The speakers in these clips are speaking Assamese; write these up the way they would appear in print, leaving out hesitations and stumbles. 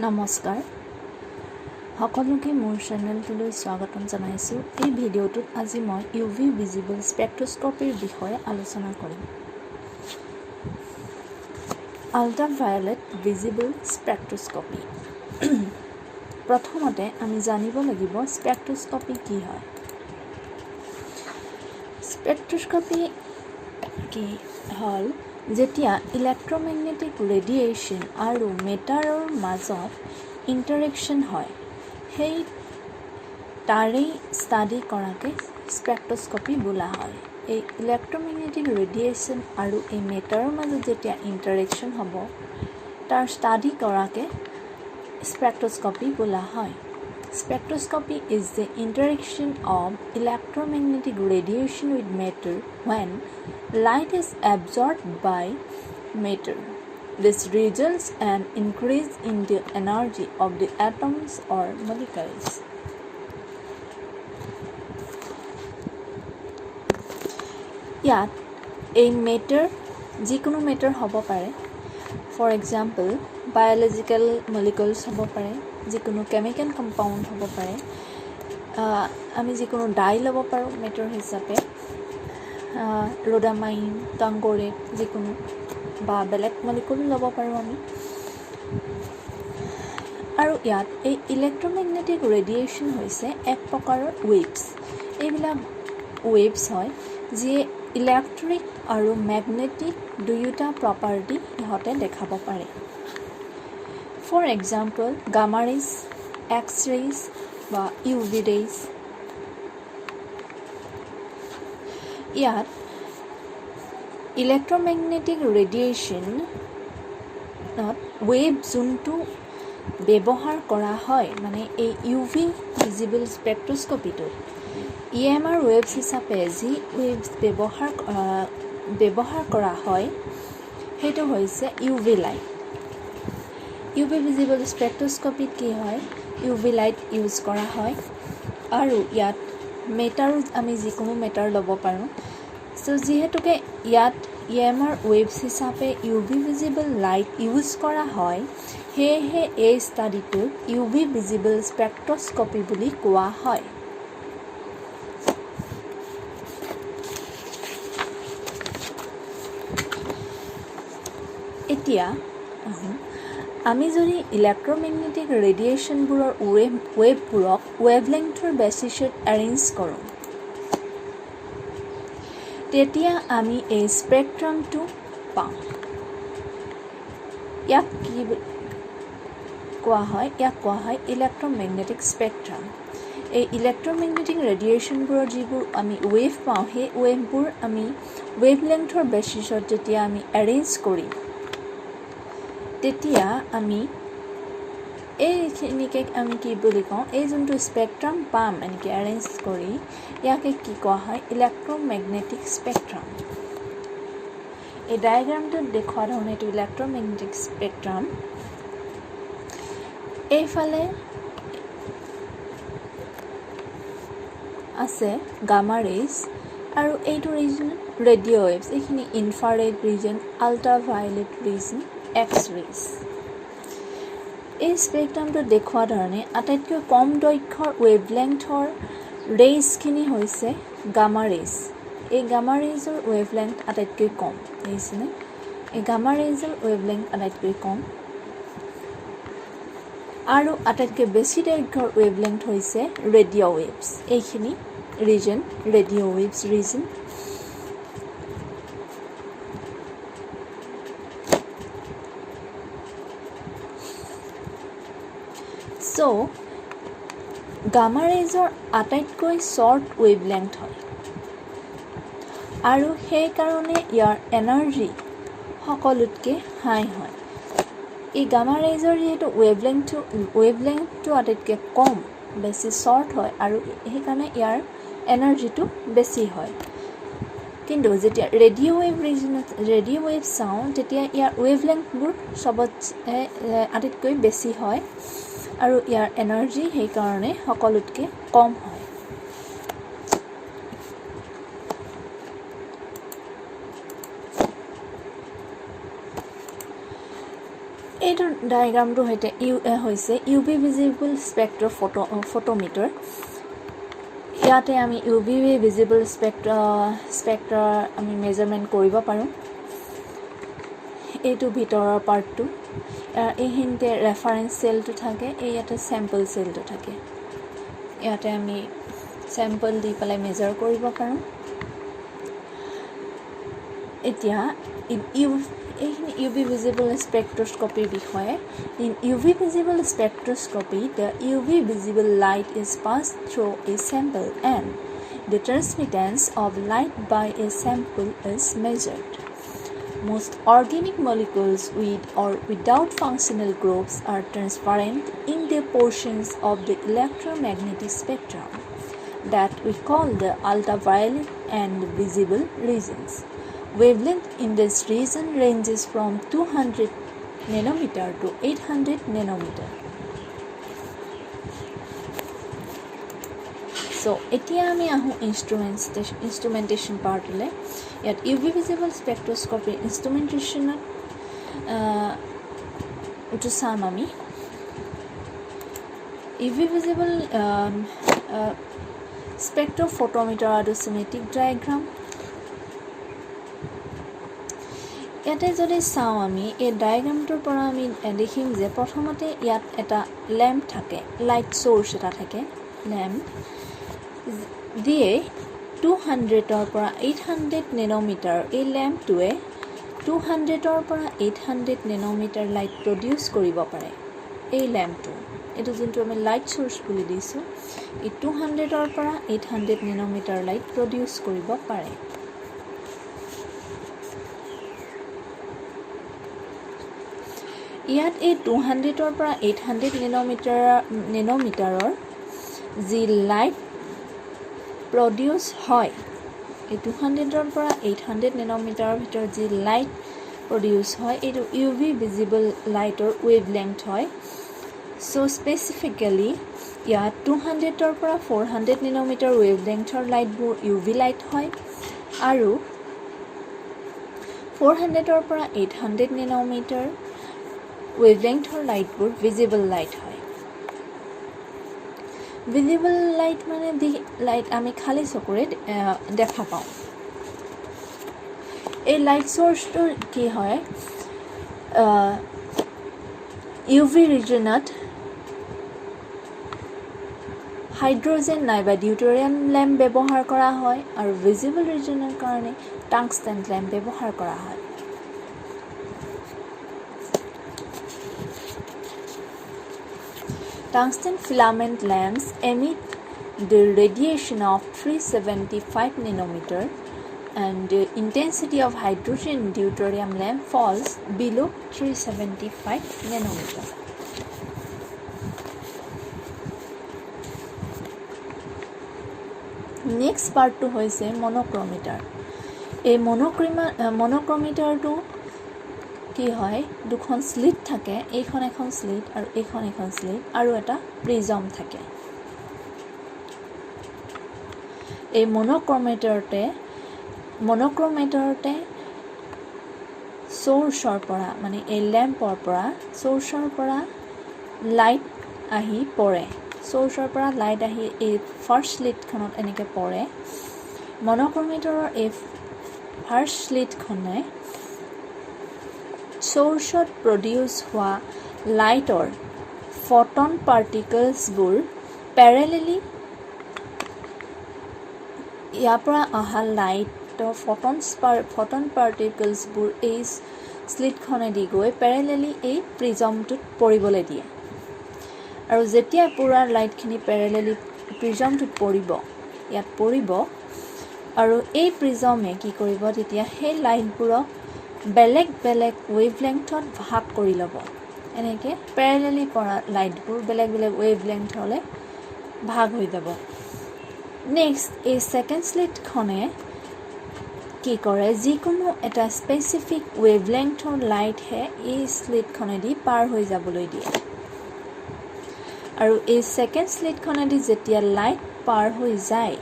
নমস্কাৰ সকলোকে মোৰ চেনেলটোলৈ স্বাগতম জনাইছোঁ। এই ভিডিঅ'টোত আজি মই UV ভিজিবল স্পেক্ট্ৰোস্কোপিৰ বিষয়ে আলোচনা কৰিম। Ultraviolet visible spectroscopy. প্ৰথমতে আমি জানিব লাগিব স্পেক্ট্ৰোস্কোপি কি হয়। স্পেক্ট্ৰোস্কোপি কি হ'ল যেতিয়া ইলেক্ট্ৰমেগনেটিক ৰেডিয়েশ্যন আৰু মেটাৰৰ মাজত ইণ্টাৰেকশ্যন হয়, সেই তাৰেই ষ্টাডি কৰাকে স্পেক্ট্ৰোস্কোপি বোলা হয়। এই ইলেক্ট্ৰমেগনেটিক ৰেডিয়েশ্যন আৰু এই মেটাৰৰ মাজত যেতিয়া ইণ্টাৰেকশ্যন হ'ব, তাৰ ষ্টাডি কৰাকে স্পেক্ট্ৰোস্কোপি বোলা হয়। Spectroscopy is the interaction of electromagnetic radiation with matter when light is absorbed by matter. This results an increase in the energy of the atoms or molecules. ইয়াত এই matter যিকোনো matter হ'ব পাৰে। For example, biological molecules হ'ব পাৰে, যিকোনো কেমিকেল কম্পাউণ্ড হ'ব পাৰে। আমি যিকোনো ডাই ল'ব পাৰোঁ মেটাৰ হিচাপে, ৰ'ডামাইন, টাংগৰেট যিকোনো বা বেলেগ মলিকুল ল'ব পাৰোঁ আমি। আৰু ইয়াত এই ইলেক্ট্ৰমেগনেটিক ৰেডিয়েশ্যন হৈছে এক প্ৰকাৰৰ ৱেভছ। এইবিলাক ৱেভছ হয় যিয়ে ইলেক্ট্ৰিক আৰু মেগনেটিক দুয়োটা প্ৰপাৰ্টি সিহঁতে দেখাব পাৰে। For example, gamma rays, X-rays বা UV rays। ইয়াত ইলেক্ট্ৰমেগনেটিক ৰেডিয়েশ্যনত ৱেভ যোনটো ব্যৱহাৰ কৰা হয়, মানে এই UV ভিজিবল স্পেক্ট্ৰোস্কোপিটোত EMR ৱেভছ হিচাপে যি ৱেভছ ব্যৱহাৰ কৰা হয় সেইটো হৈছে UV লাইট। UV ভিজিবল স্পেক্ট্ৰোস্কোপিত কি হয়, UV লাইট ইউজ কৰা হয় আৰু ইয়াত মেটাৰো আমি যিকোনো মেটাৰ ল'ব পাৰোঁ। চ' যিহেতুকে ইয়াত EMR ৱেভছ হিচাপে UV ভিজিবল লাইট ইউজ কৰা হয়, সেয়েহে এই ষ্টাডিটোক UV ভিজিবল স্পেক্ট্ৰোস্কোপি বুলি কোৱা হয়। এতিয়া আমি যদি ইলেক্ট্ৰমেগনেটিক ৰেডিয়েশ্যনবোৰৰ ৱেভবোৰক ৱেভলেংথৰ বেচিছত এৰেঞ্জ কৰোঁ, তেতিয়া আমি এই স্পেক্ট্ৰামটো পাওঁ। ইয়াক কি কোৱা হয়? ইয়াক কোৱা হয় ইলেক্ট্ৰমেগনেটিক স্পেক্ট্ৰাম। এই ইলেক্ট্ৰমেগনেটিক ৰেডিয়েশ্যনবোৰৰ যিবোৰ আমি ৱেভ পাওঁ, সেই ৱেভবোৰ আমি ৱেভলেংথৰ বেচিছত যেতিয়া আমি এৰেঞ্জ কৰিম, তেতিয়া আমি এইখিনিকে আমি কি বুলি কওঁ, এই যোনটো স্পেক্ট্ৰাম পাম এনেকৈ এৰেঞ্জ কৰি, ইয়াকে কি কোৱা হয়? Electromagnetic spectrum. এই ডায়েগ্ৰামটোত দেখুওৱা ধৰণে এইটো ইলেক্ট্ৰমেগনেটিক স্পেক্ট্ৰাম। এইফালে আছে গামা ৰেজ আৰু এইটো ৰিজন ৰেডিঅ' ৱেভছ। এইখিনি infrared region, ultraviolet region, X-rays। এই স্পেক্ট্ৰামটো দেখুওৱা ধৰণে আটাইতকৈ কম দৈৰ্ঘ্যৰ ৱেভলেংথৰ ৰেজখিনি হৈছে গামা ৰেজ। এই গামা ৰেজৰ ৱেভলেংথ আটাইতকৈ কম, দেখিছেনে? এই গামা ৰেজৰ ৱেভলেংথ আটাইতকৈ কম আৰু আটাইতকৈ বেছি দৈৰ্ঘ্যৰ ৱেভলেংথ হৈছে ৰেডিঅ' ৱেভছ। এইখিনি ৰিজন ৰেডিঅ' ৱেভছ ৰিজন। চ' গামা ৰেজৰ আটাইতকৈ শ্বৰ্ট ৱেভলেংথ হয় আৰু সেইকাৰণে ইয়াৰ এনাৰ্জি সকলোতকৈ হাই হয়। এই গামা ৰেজৰ যিহেতু ৱেভলেংথটো আটাইতকৈ কম, বেছি শ্বৰ্ট হয় আৰু সেইকাৰণে ইয়াৰ এনাৰ্জিটো বেছি হয়। কিন্তু যেতিয়া ৰেডিঅ' ৱেভ চাওঁ, তেতিয়া ইয়াৰ ৱেভলেংথবোৰ চবতছে আটাইতকৈ বেছি হয় আৰু ইয়াৰ এনাৰ্জি সেইকাৰণে সকলোতকৈ কম হয়। এইটো ডায়াগ্ৰামটো হৈছে UV ভিজিবল স্পেক্ট্ৰোফটোমিটাৰ ইয়াতে আমি UV ভিজিবল স্পেক্ট্ৰা আমি মেজাৰমেণ্ট কৰিব পাৰোঁ এইটো ভিতৰৰ পাৰ্টটো এইখিনিতে ৰেফাৰেন্স সেলটো থাকে ইয়াতে স্যাম্পল সেলটো থাকে ইয়াতে আমি স্যাম্পল দি পেলাই মেজাৰ কৰিব পাৰোঁ এতিয়া UV visible spectroscopy বিষয়ে in UV visible spectroscopy the UV visible light is passed through a sample and the transmittance of light by a sample is measured. Most organic molecules with or without functional groups are transparent in the portions of the electromagnetic spectrum that we call the ultraviolet and visible regions. Wavelength in this region ranges from 200 nanometer to 800 nanometer. So, etia ami ahu instrumentation part le. Yet UV visible spectroscopy instrumentation to sam ami UV visible spectrophotometer adu schematic diagram. ইয়াতে যদি চাওঁ আমি এই ডায়াগ্ৰামটোৰ পৰা আমি দেখিম যে প্ৰথমতে ইয়াত এটা ল্যাম্প থাকে লাইট সোৰ্স এটা থাকে ল্যাম্প দিয়ে 200 ৰ পৰা 800 নেনোমিটাৰ এই ল্যাম্পটোৱে 200 ৰ পৰা 800 নেনোমিটাৰ লাইট প্ৰডিউস কৰিব পাৰে এই ল্যাম্পটো এটো যোনটো আমি লাইট সোৰ্স বুলি দিছো এই 200 ৰ পৰা 800 নেনোমিটাৰ লাইট প্ৰডিউস কৰিব পাৰে ইয়াত এই 200 ৰ পৰা 800 নেনোমিটাৰৰ যি লাইট প্ৰডিউস হয় এই 200 ৰ পৰা 800 নেনোমিটাৰৰ ভিতৰত যি লাইট প্ৰডিউস হয় এইটো UV ভিজিবল লাইটৰ ওয়েভলেংথ হয় সো স্পেসিফিক্যালি ইয়াত 200 ৰ পৰা 400 নেনোমিটাৰ ওয়েভলেংথৰ লাইটবোৰ UV লাইট হয় আৰু 400 ৰ পৰা 800 নেনোমিটাৰ wavelengthৰ লাইটবোৰ ভিজিবল লাইট হয় ভিজিবল লাইট মানে লাইট আমি খালি চকুৰে দেখা পাওঁ এই লাইট সোৰ্সটো কি হয় UV ৰিজনত হাইড্ৰোজেন নাইবা ডিউটেৰিয়াম ল্যাম্প ব্যৱহাৰ কৰা হয় আৰু ভিজিবল ৰিজনৰ কাৰণে টাংস্টেন ল্যাম্প ব্যৱহাৰ কৰা হয় Tungsten filament lamps emit the radiation of 375 nanometer and the intensity of hydrogen deuterium lamp falls below 375 nanometer. Next part to hoise monochrometer. A monochrometer to কি হয় দুখন স্লিট থাকে এইখন এখন স্লিট আৰু এইখন এখন স্লিট আৰু এটা প্ৰিজম থাকে এই মনোক্ৰোমেটৰতে সোৰ্সৰ পৰা মানে এই ল্যাম্পৰ পৰা সোৰ্সৰ পৰা লাইট আহি পৰে সোৰ্সৰ পৰা লাইট আহি এই ফাৰ্স্ট স্লিটখনত এনেকে পৰে মনোক্ৰোমেটৰৰ এই ফাৰ্স্ট স্লিটখনে সোৰ্সত প্ৰডিউস হোৱা লাইটৰ ফটন পাৰ্টিকলছবোৰ প্যাৰেলেলি ইয়াৰ পৰা অহা লাইটৰ ফটন পাৰ্টিকলছবোৰ এই স্লিটখনেদি গৈ প্যাৰেলেলি এই প্ৰিজমটোত পৰিবলৈ দিয়ে আৰু যেতিয়া পুৰা লাইটখিনি প্যাৰেলেলি প্ৰিজমটোত পৰিব আৰু এই প্ৰিজমে কি কৰিব তেতিয়া সেই লাইটবোৰক বেলেগ ওয়েভলেংথত ভাগ কৰি ল'ব এনেকে প্যাৰেলেলি পৰা লাইটবোৰ বেলেগ ওয়েভলেংথলে ভাগ হৈ যাব নেক্সট এই সেকেন্ড স্লিটখনে কি কৰে যিকোনো এটা স্পেসিফিক ওয়েভলেংথৰ লাইট হে এই স্লিটখনেদি পাৰ হৈ যাবলৈ দিয়ে আৰু এই সেকেন্ড স্লিটখনেদি যেতিয়া লাইট পাৰ হৈ যায়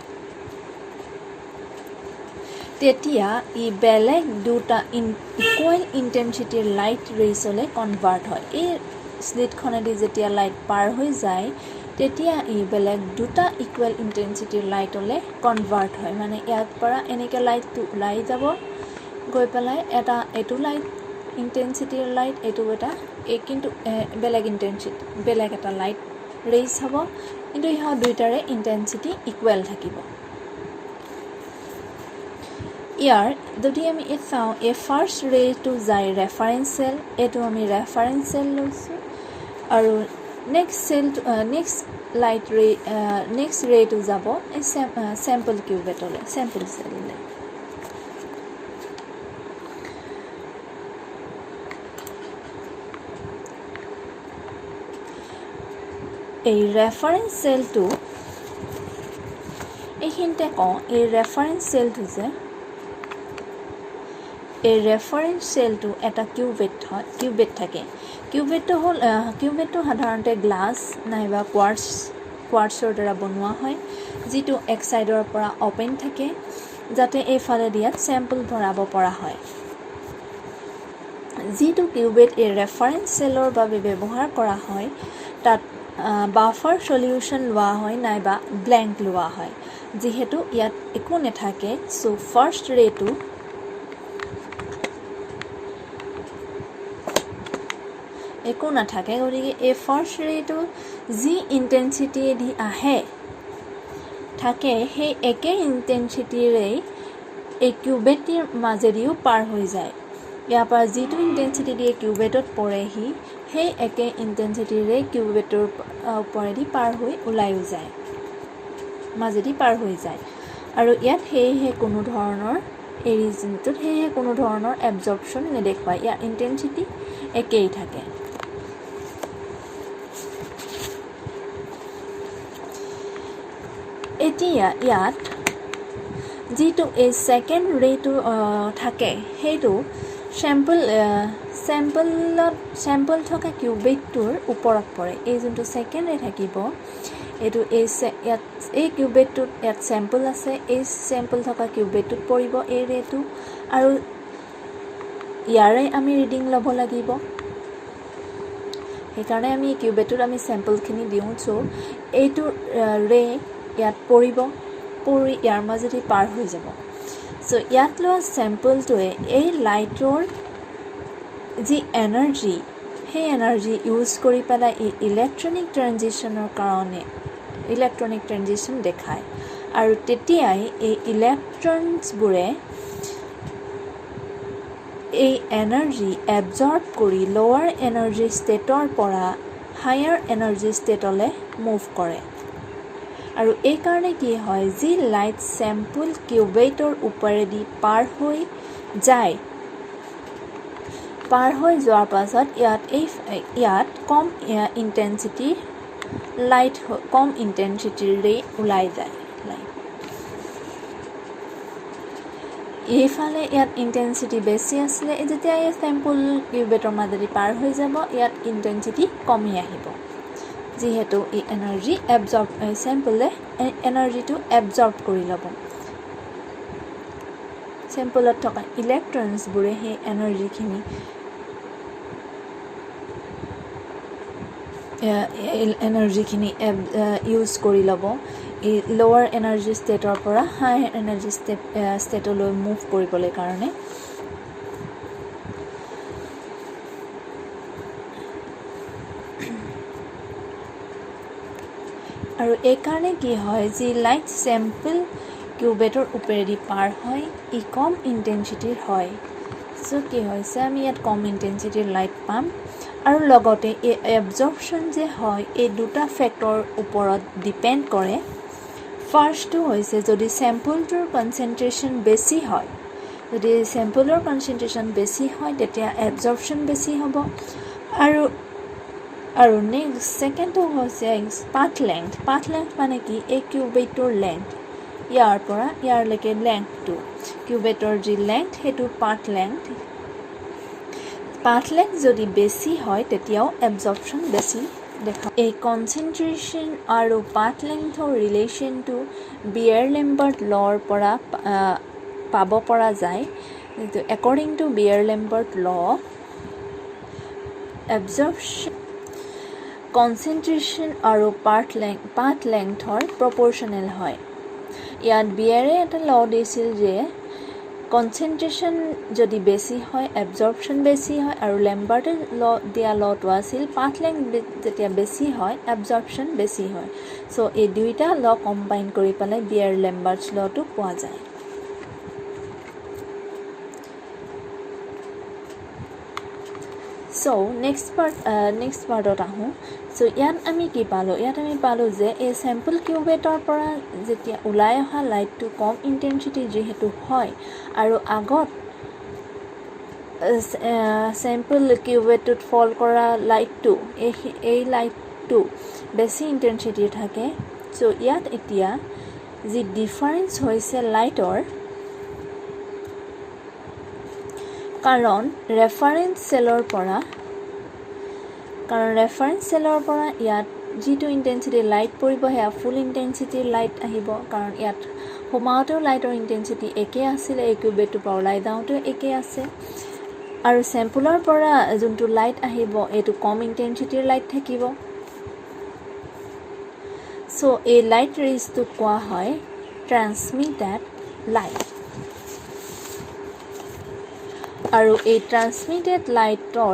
তেতিয়া ই বেলেগ দুটা ইকুৱেল ইণ্টেনচিটিৰ লাইট ৰেইজলৈ কনভাৰ্ট হয়। এই স্লিটখনেদি যেতিয়া লাইট পাৰ হৈ যায় তেতিয়া ই বেলেগ দুটা ইকুৱেল ইণ্টেনচিটিৰ লাইটলৈ কনভাৰ্ট হয়। মানে ইয়াৰ পৰা এনেকৈ লাইটটো ওলাই যাব গৈ পেলাই এটা এইটো লাইট ইণ্টেনচিটিৰ লাইট, এইটো এটা কিন্তু বেলেগ ইণ্টেনচিটি বেলেগ এটা লাইট ৰেইজ হ'ব, কিন্তু ইহঁত দুইটাৰে ইণ্টেনচিটি ইকুৱেল থাকিব। ইয়াৰ যদি আমি চাওঁ এই ফাৰ্ষ্ট ৰেটো যায় ৰেফাৰেঞ্চ চেল, এইটো আমি ৰেফাৰেঞ্চ চেল লৈছোঁ, আৰু নেক্সট লাইট ৰে নেক্সট ৰেটো যাব এই চেম্পল কিউবেটলৈ, চেম্পল চেললৈ। এই ৰেফাৰেঞ্চ চেলটো এইখিনিতে কওঁ, এই ৰেফাৰেঞ্চ চেলটো যে এই ৰেফাৰেঞ্চ চেলটো এটা কিউবেট থাকে। কিউবেটটো সাধাৰণতে গ্লাছ নাইবা কোৱাৰ্টছৰ দ্বাৰা বনোৱা হয়, যিটো এক ছাইডৰ পৰা অ'পেন থাকে যাতে এইফালে দিয়াত চেম্পল ভৰাব পৰা হয়। যিটো কিউবেট এই ৰেফাৰেঞ্চ চেলৰ বাবে ব্যৱহাৰ কৰা হয় তাত বাফাৰ সলিউশ্যন লোৱা হয় নাইবা ব্লেংক লোৱা হয়। যিহেতু ইয়াত একো নাথাকে, চ' ফাৰ্ষ্ট ৰেটো একো নাথাকে, গতিকে এই ফাৰ্ষ্ট ৰেটো যি ইণ্টেনচিটিয়েদি আহে থাকে সেই একে ইণ্টেনচিটিৰেই এই কিউবেটৰ মাজেদিও পাৰ হৈ যায়। ইয়াৰ পৰা যিটো ইণ্টেনচিটি দিয়ে কিউবেটত পৰেহি সেই একে ইণ্টেনচিটিৰে কিউবেটৰ ওপৰেদি পাৰ হৈ ওলাইও যায়, মাজেদি পাৰ হৈ যায়। আৰু ইয়াত সেয়েহে কোনো ধৰণৰ এই ৰিজনটোত সেয়েহে কোনো ধৰণৰ এবজৰ্পশ্যন নেদেখুৱায়, ইয়াৰ ইণ্টেনচিটি একেই থাকে। এতিয়া ইয়াত যিটো এই ছেকেণ্ড ৰেটো থাকে সেইটো চেম্পল থকা কিউবেটটোৰ ওপৰত পৰে। এই যোনটো ছেকেণ্ড ৰে থাকিব এইটো ইয়াত এই কিউবেটটোত ইয়াত চেম্পল আছে, এই চেম্পল থকা কিউবেটটোত পৰিব এই ৰেটো, আৰু ইয়াৰে আমি ৰিডিং ল'ব লাগিব। সেইকাৰণে আমি কিউবেটটোত আমি চেম্পলখিনি দিওঁ। চ' এইটো ৰে ইয়াত পৰি ইয়াৰ মাজেদি পাৰ হৈ যাব। চ' ইয়াত লোৱা চেম্পলটোৱে এই লাইটৰ যি এনাৰ্জি সেই এনাৰ্জি ইউজ কৰি পেলাই এই ইলেক্ট্ৰনিক ট্ৰেনজিশ্যন দেখায়, আৰু তেতিয়াই এই ইলেক্ট্ৰনছবোৰে এই এনাৰ্জি এবজৰ্ব কৰি লোৱাৰ এনাৰ্জি ষ্টেটৰ পৰা হায়াৰ এনাৰ্জি ষ্টেটলৈ মুভ কৰে। আৰু এইকাৰণে কি হয়, যি লাইট চেম্পল কিউবেটৰ ওপৰেদি পাৰ হৈ যোৱাৰ পাছত ইয়াত কম ইণ্টেনচিটিৰ লাইট কম ইণ্টেনচিটিৰ ৰে ওলাই যায়। এইফালে ইয়াত ইণ্টেনচিটি বেছি আছিলে, যেতিয়া এই চেম্পল কিউবেটৰ মাজেদি পাৰ হৈ যাব ইয়াত ইণ্টেনচিটি কমি আহিব, যিহেতু এই এনাৰ্জি চেম্পলে এনাৰ্জিটো এবজৰ্ব কৰি ল'ব। চেম্পলত থকা ইলেক্ট্ৰনছবোৰে সেই এনাৰ্জিখিনি ইউজ কৰি ল'ব এই লোৱাৰ এনাৰ্জি ষ্টেটৰ পৰা হায়াৰ এনাৰ্জি ষ্টেটলৈ মুভ কৰিবলৈ কাৰণে। আৰু এইকাৰণে কি হয়, যি লাইট চেম্পল কিউবেটৰ ওপৰেদি পাৰ হয় ই কম ইণ্টেনচিটিৰ হয়। চ' কি হৈছে, আমি ইয়াত কম ইণ্টেনচিটিৰ লাইট পাম, আৰু লগতে এই এবজৰ্পশ্যন যে হয় এই দুটা ফেক্টৰ ওপৰত ডিপেণ্ড কৰে। ফাৰ্ষ্টটো হৈছে যদি চেম্পলটোৰ কনচেনট্ৰেশ্যন বেছি হয়, যদি চেম্পলৰ কনচেনট্ৰেশ্যন বেছি হয় তেতিয়া এবজৰ্পশ্যন বেছি হ'ব। আৰু নেক্সট ছেকেণ্ডটো হৈছে পাথ লেংথ মানে কি, এই কিউবেটৰ লেংথ ইয়াৰ পৰা ইয়াৰলৈকে লেংথটো, কিউবেটৰ যি লেংথ সেইটো পাথ লেংথ যদি বেছি হয় তেতিয়াও এবজৰ্পশ্যন বেছি দেখা। এই কনচেনট্ৰেশ্যন আৰু পাথ লেংথৰ ৰিলেশ্যনটো বিয়েৰ-লেম্বাৰ্ট ল'ৰ পৰা পাব পৰা যায় একৰ্ডিং টু বিয়াৰ-লেম্বাৰ্ট ল এবজৰ্পশ্যন কনচেন্ট্ৰেশ্যন আৰু পাথ লেংথৰ প্ৰপৰ্চনেল হয়। ইয়াত বিয়াৰে এটা ল দিছিল যে কনচেন্ট্ৰেশ্যন যদি বেছি হয় এবজৰ্পশ্যন বেছি হয় আৰু লেম্বাৰ্টে দিয়া লটো আছিল পাথ লেংথ যেতিয়া বেছি হয় এবজৰ্পশ্যন বেছি হয়। চ' এই দুইটা ল কম্বাইন কৰি পেলাই বিয়াৰ-লেম্বাৰ্টছ লটো পোৱা যায়। চ' নেক্সট পাৰ্টত আহোঁ। চ' ইয়াত আমি কি পালোঁ? ইয়াত আমি পালোঁ যে এই চেম্পল কিউবেটৰ পৰা যেতিয়া ওলাই অহা লাইটটো কম ইণ্টেনচিটি যিহেতু হয় আৰু আগত চেম্পল কিউবেটটোত ফল কৰা লাইটটো এই লাইটটো বেছি ইণ্টেনচিটিৰ থাকে। চ' ইয়াত এতিয়া যি ডিফাৰেঞ্চ হৈছে লাইটৰ কাৰণ ৰেফাৰেঞ্চ চেলৰ পৰা ইয়াত যিটো ইণ্টেনচিটি লাইট পৰিব সেয়া ফুল ইণ্টেনচিটিৰ লাইট আহিব কাৰণ ইয়াত সোমাওঁতেও লাইটৰ ইণ্টেনচিটি একেই আছিলে এই কিউবেটটোৰ পৰা ওলাই যাওঁতেও একেই আছে আৰু চেম্পলৰ পৰা যোনটো লাইট আহিব এইটো কম ইণ্টেনচিটিৰ লাইট থাকিব। চ' এই লাইট ৰেজটোক কোৱা হয় ট্ৰান্সমিটেড লাইট আৰু এই ট্ৰান্সমিটেড লাইটৰ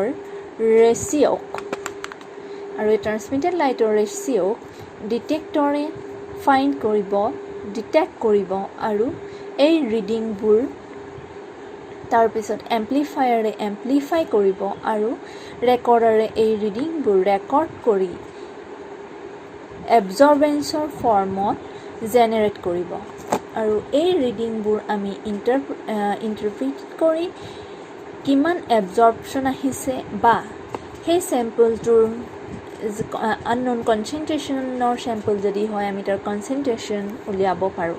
ৰেচিঅ'ক ডিটেক্টৰে ডিটেক্ট কৰিব আৰু এই ৰিডিংবোৰ তাৰপিছত এম্প্লিফায়াৰে এম্প্লিফাই কৰিব আৰু ৰেকৰ্ডাৰে এই ৰিডিংবোৰ ৰেকৰ্ড কৰি এবজৰ্বেঞ্চৰ ফৰ্মত জেনেৰেট কৰিব আৰু এই ৰিডিংবোৰ আমি ইণ্টাৰপ্ৰিট কৰি কিমান এবজৰ্পশ্যন আহিছে বা সেই চেম্পলটোৰ আননোন কনচেন্ট্ৰেশ্যনৰ চেম্পল যদি হয় আমি তাৰ কনচেন্ট্ৰেশ্যন উলিয়াব পাৰোঁ।